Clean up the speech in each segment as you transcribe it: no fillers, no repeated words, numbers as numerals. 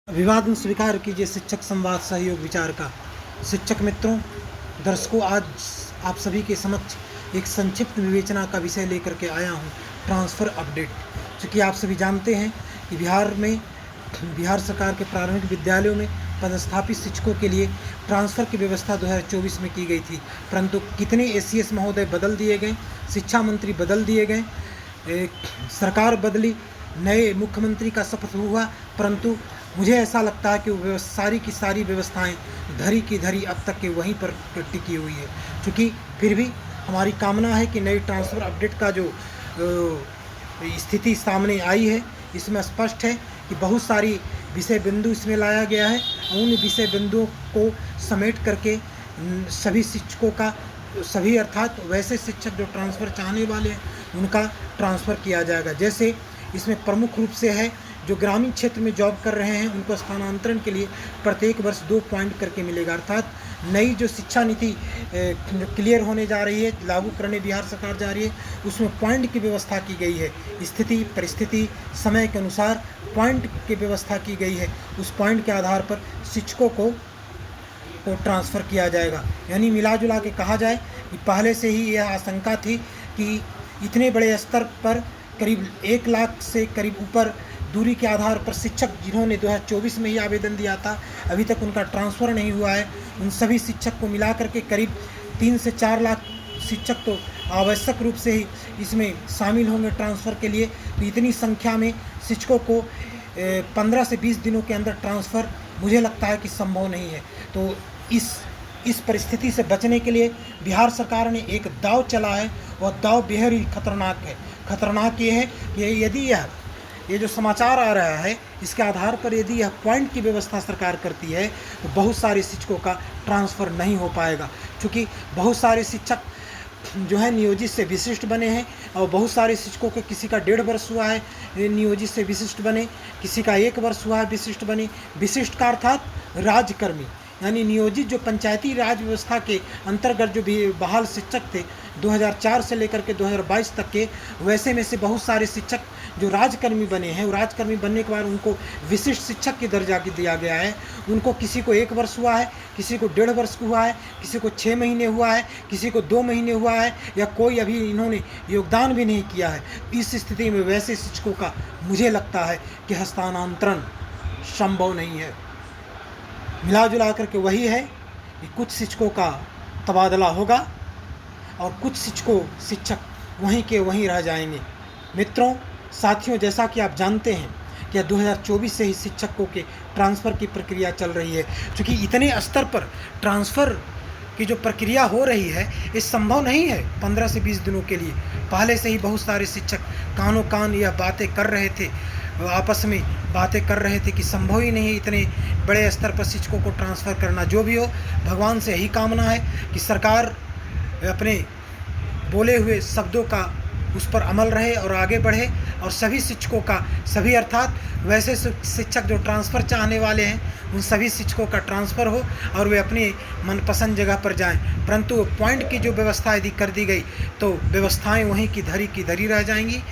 अभिवादन स्वीकार कीजिए शिक्षक संवाद सहयोग विचार का। शिक्षक मित्रों, दर्शकों, आज आप सभी के समक्ष एक संक्षिप्त विवेचना का विषय लेकर के आया हूं, ट्रांसफ़र अपडेट। चूँकि आप सभी जानते हैं कि बिहार सरकार के प्राथमिक विद्यालयों में पदस्थापित शिक्षकों के लिए ट्रांसफ़र की व्यवस्था 2024 में की गई थी, परंतु कितने एसीएस महोदय बदल दिए गए, शिक्षा मंत्री बदल दिए गए, सरकार बदली, नए मुख्यमंत्री का शपथ हुआ, परंतु मुझे ऐसा लगता है कि वो सारी की सारी व्यवस्थाएं धरी की धरी अब तक के वहीं पर टिकी हुई है। चूँकि फिर भी हमारी कामना है कि नई ट्रांसफ़र अपडेट का जो स्थिति सामने आई है, इसमें स्पष्ट है कि बहुत सारी विषय बिंदु इसमें लाया गया है। उन विषय बिंदुओं को समेट करके सभी शिक्षकों का, सभी अर्थात वैसे शिक्षक जो ट्रांसफ़र चाहने वाले हैं उनका ट्रांसफ़र किया जाएगा। जैसे इसमें प्रमुख रूप से है जो ग्रामीण क्षेत्र में जॉब कर रहे हैं उनको स्थानांतरण के लिए प्रत्येक वर्ष 2 पॉइंट करके मिलेगा। अर्थात नई जो शिक्षा नीति क्लियर होने जा रही है, लागू करने बिहार सरकार जा रही है, उसमें पॉइंट की व्यवस्था की गई है। स्थिति परिस्थिति समय के अनुसार पॉइंट की व्यवस्था की गई है। उस पॉइंट के आधार पर शिक्षकों को ट्रांसफ़र किया जाएगा। यानी मिला जुला के कहा जाए कि पहले से ही यह आशंका थी कि इतने बड़े स्तर पर करीब 1 लाख से करीब ऊपर दूरी के आधार पर शिक्षक जिन्होंने 2024 में ही आवेदन दिया था, अभी तक उनका ट्रांसफ़र नहीं हुआ है, उन सभी शिक्षक को मिला करके करीब 3 से 4 लाख शिक्षक तो आवश्यक रूप से ही इसमें शामिल होंगे ट्रांसफ़र के लिए। तो इतनी संख्या में शिक्षकों को 15 से 20 दिनों के अंदर ट्रांसफ़र मुझे लगता है कि संभव नहीं है। तो इस परिस्थिति से बचने के लिए बिहार सरकार ने एक दांव चला है, वह दांव बेहद ही खतरनाक है। खतरनाक ये है कि यदि ये जो समाचार आ रहा है इसके आधार पर यदि यह पॉइंट की व्यवस्था सरकार करती है तो बहुत सारे शिक्षकों का ट्रांसफ़र नहीं हो पाएगा। क्योंकि बहुत सारे शिक्षक जो है नियोजित से विशिष्ट बने हैं और बहुत सारे शिक्षकों के किसी का 1.5 वर्ष हुआ है नियोजित से विशिष्ट बने, किसी का 1 वर्ष हुआ है विशिष्ट बने। विशिष्ट का अर्थात राज्यकर्मी, यानी नियोजित जो पंचायती राज व्यवस्था के अंतर्गत जो भी बहाल शिक्षक थे 2004 से लेकर के 2022 तक के, वैसे में से बहुत सारे शिक्षक जो राजकर्मी बने हैं, वो राजकर्मी बनने के बाद उनको विशिष्ट शिक्षक की दर्जा दिया गया है। उनको किसी को 1 वर्ष हुआ है, किसी को 1.5 वर्ष हुआ है, किसी को 6 महीने हुआ है, किसी को 2 महीने हुआ है, या कोई अभी इन्होंने योगदान भी नहीं किया है। इस स्थिति में वैसे शिक्षकों का मुझे लगता है कि हस्तांतरण संभव नहीं है। मिला जुला करके वही है कि कुछ शिक्षकों का तबादला होगा और कुछ शिक्षक वहीं के वहीं रह जाएंगे। मित्रों, साथियों, जैसा कि आप जानते हैं कि 2024 से ही शिक्षकों के ट्रांसफ़र की प्रक्रिया चल रही है। क्योंकि इतने स्तर पर ट्रांसफ़र की जो प्रक्रिया हो रही है ये संभव नहीं है 15 से 20 दिनों के लिए। पहले से ही बहुत सारे शिक्षक कानों कान यह बातें कर रहे थे, आपस में बातें कर रहे थे कि संभव ही नहीं है इतने बड़े स्तर पर शिक्षकों को ट्रांसफ़र करना। जो भी हो, भगवान से यही कामना है कि सरकार अपने बोले हुए शब्दों का उस पर अमल रहे और आगे बढ़े, और सभी शिक्षकों का, सभी अर्थात वैसे शिक्षक जो ट्रांसफ़र चाहने वाले हैं उन सभी शिक्षकों का ट्रांसफ़र हो और वे अपनी मनपसंद जगह पर जाएं। परंतु पॉइंट की जो व्यवस्था यदि कर दी गई तो व्यवस्थाएं वहीं की धरी रह जाएंगी।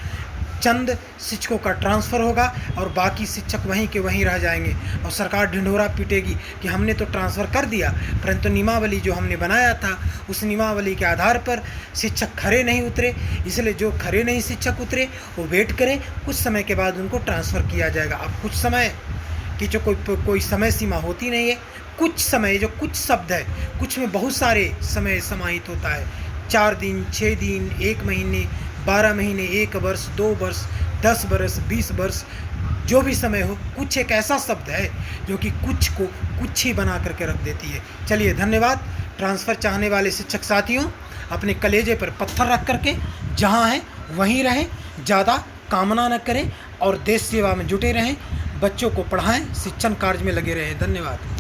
चंद शिक्षकों का ट्रांसफ़र होगा और बाकी शिक्षक वहीं के वहीं रह जाएंगे और सरकार ढिंढोरा पीटेगी कि हमने तो ट्रांसफ़र कर दिया, परंतु नियमावली जो हमने बनाया था उस नियमावली के आधार पर शिक्षक खरे नहीं उतरे। इसलिए जो खरे नहीं शिक्षक उतरे वो वेट करें, कुछ समय के बाद उनको ट्रांसफ़र किया जाएगा। अब कुछ समय की जो कोई समय सीमा होती नहीं है। कुछ समय, जो कुछ शब्द है, कुछ में बहुत सारे समय समाहित होता है। 4 दिन, 6 दिन, 1 महीने, 12 महीने, 1 वर्ष, 2 वर्ष, 10 वर्ष, 20 वर्ष, जो भी समय हो, कुछ एक ऐसा शब्द है जो कि कुछ को कुछ ही बना करके रख देती है। चलिए, धन्यवाद। ट्रांसफ़र चाहने वाले शिक्षक साथियों, अपने कलेजे पर पत्थर रख करके जहाँ हैं वहीं रहें, ज़्यादा कामना न करें और देश सेवा में जुटे रहें। बच्चों को पढ़ाएं, शिक्षण कार्य में लगे रहें। धन्यवाद।